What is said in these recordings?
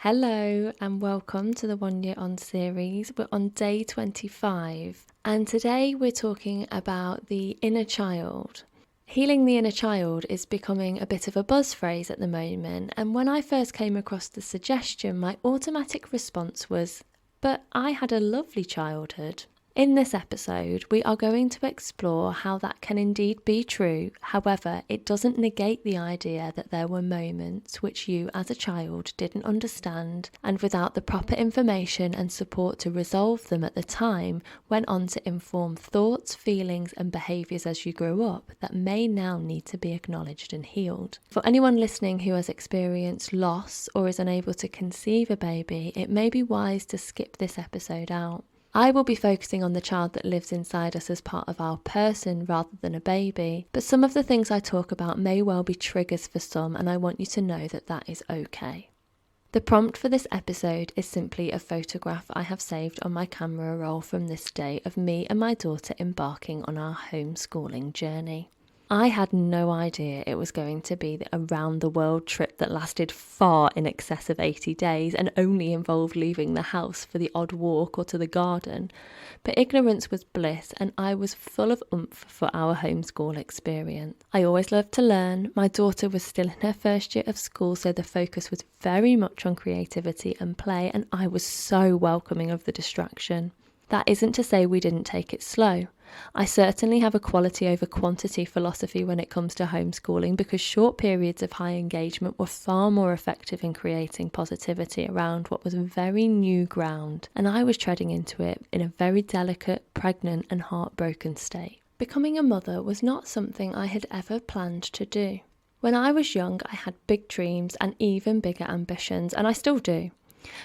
Hello and welcome to the 1 Year On series. We're on day 25 and today we're talking about the inner child. Healing the inner child is becoming a bit of a buzz phrase at the moment, and when I first came across the suggestion, my automatic response was, but I had a lovely childhood. In this episode, we are going to explore how that can indeed be true. However, it doesn't negate the idea that there were moments which you as a child didn't understand, and without the proper information and support to resolve them at the time, went on to inform thoughts, feelings and behaviours as you grew up that may now need to be acknowledged and healed. For anyone listening who has experienced loss or is unable to conceive a baby, it may be wise to skip this episode out. I will be focusing on the child that lives inside us as part of our person rather than a baby, but some of the things I talk about may well be triggers for some, and I want you to know that that is okay. The prompt for this episode is simply a photograph I have saved on my camera roll from this day of me and my daughter embarking on our homeschooling journey. I had no idea it was going to be a round-the-world trip that lasted far in excess of 80 days and only involved leaving the house for the odd walk or to the garden. But ignorance was bliss, and I was full of oomph for our homeschool experience. I always loved to learn. My daughter was still in her first year of school, so the focus was very much on creativity and play, and I was so welcoming of the distraction. That isn't to say we didn't take it slow. I certainly have a quality over quantity philosophy when it comes to homeschooling, because short periods of high engagement were far more effective in creating positivity around what was very new ground, and I was treading into it in a very delicate, pregnant and heartbroken state. Becoming a mother was not something I had ever planned to do. When I was young, I had big dreams and even bigger ambitions, and I still do.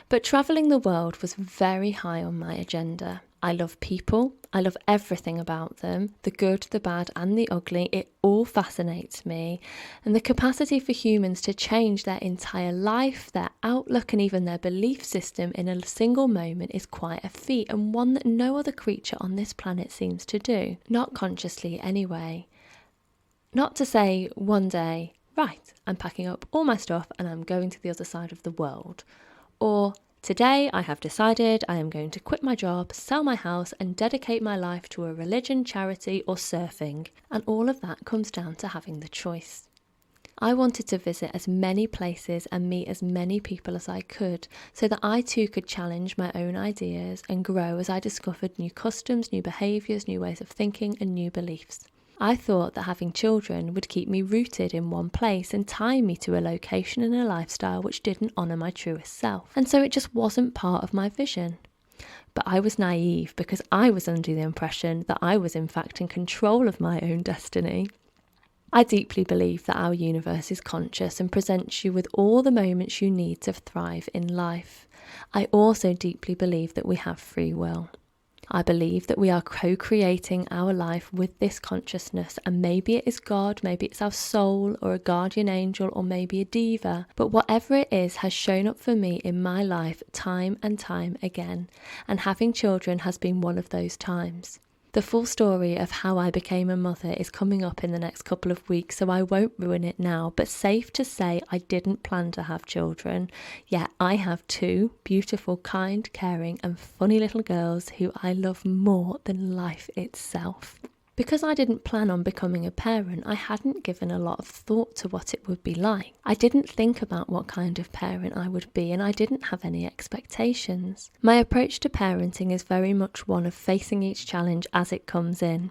But travelling the world was very high on my agenda. I love people, I love everything about them, the good, the bad and the ugly. It all fascinates me, and the capacity for humans to change their entire life, their outlook and even their belief system in a single moment is quite a feat, and one that no other creature on this planet seems to do, not consciously anyway. Not to say one day, right, I'm packing up all my stuff and I'm going to the other side of the world. Or, today I have decided I am going to quit my job, sell my house and dedicate my life to a religion, charity or surfing. And all of that comes down to having the choice. I wanted to visit as many places and meet as many people as I could, so that I too could challenge my own ideas and grow as I discovered new customs, new behaviours, new ways of thinking and new beliefs. I thought that having children would keep me rooted in one place and tie me to a location and a lifestyle which didn't honour my truest self. And so it just wasn't part of my vision. But I was naive, because I was under the impression that I was in fact in control of my own destiny. I deeply believe that our universe is conscious and presents you with all the moments you need to thrive in life. I also deeply believe that we have free will. I believe that we are co-creating our life with this consciousness, and maybe it is God, maybe it's our soul or a guardian angel or maybe a diva, but whatever it is has shown up for me in my life time and time again, and having children has been one of those times. The full story of how I became a mother is coming up in the next couple of weeks, so I won't ruin it now, but safe to say I didn't plan to have children, yet I have two beautiful, kind, caring and funny little girls who I love more than life itself. Because I didn't plan on becoming a parent, I hadn't given a lot of thought to what it would be like. I didn't think about what kind of parent I would be, and I didn't have any expectations. My approach to parenting is very much one of facing each challenge as it comes in.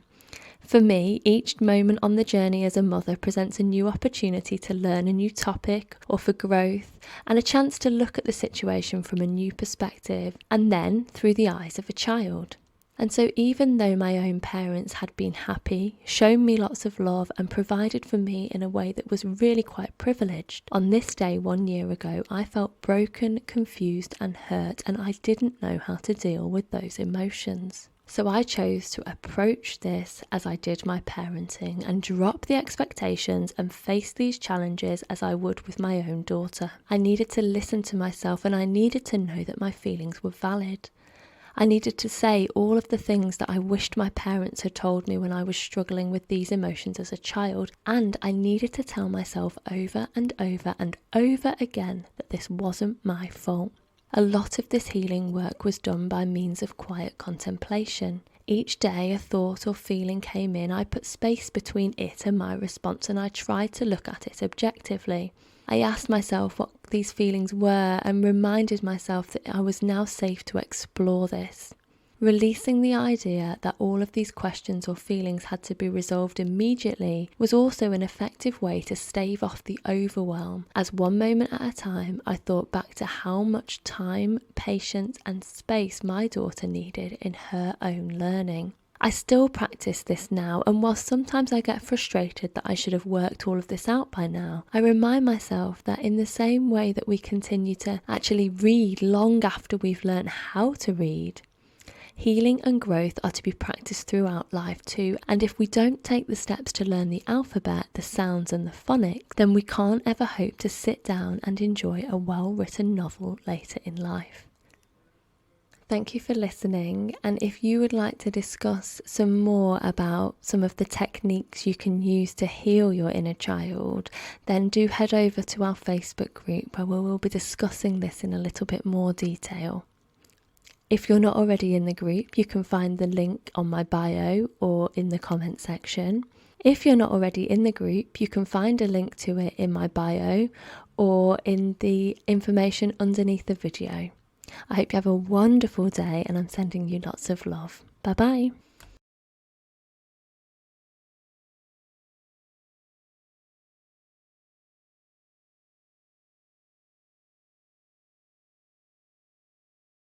For me, each moment on the journey as a mother presents a new opportunity to learn a new topic or for growth, and a chance to look at the situation from a new perspective, and then through the eyes of a child. And so even though my own parents had been happy, shown me lots of love and provided for me in a way that was really quite privileged, on this day 1 year ago I felt broken, confused and hurt, and I didn't know how to deal with those emotions. So I chose to approach this as I did my parenting and drop the expectations and face these challenges as I would with my own daughter. I needed to listen to myself, and I needed to know that my feelings were valid. I needed to say all of the things that I wished my parents had told me when I was struggling with these emotions as a child, and I needed to tell myself over and over and over again that this wasn't my fault. A lot of this healing work was done by means of quiet contemplation. Each day a thought or feeling came in, I put space between it and my response, and I tried to look at it objectively. I asked myself what these feelings were and reminded myself that I was now safe to explore this. Releasing the idea that all of these questions or feelings had to be resolved immediately was also an effective way to stave off the overwhelm, as one moment at a time I thought back to how much time, patience and space my daughter needed in her own learning. I still practice this now, and while sometimes I get frustrated that I should have worked all of this out by now, I remind myself that in the same way that we continue to actually read long after we've learned how to read, healing and growth are to be practiced throughout life too, and if we don't take the steps to learn the alphabet, the sounds and the phonics, then we can't ever hope to sit down and enjoy a well-written novel later in life. Thank you for listening, and if you would like to discuss some more about some of the techniques you can use to heal your inner child, then do head over to our Facebook group where we will be discussing this in a little bit more detail. If you're not already in the group, you can find the link on my bio or in the comment section. If you're not already in the group, you can find a link to it in my bio or in the information underneath the video. I hope you have a wonderful day, and I'm sending you lots of love. Bye bye.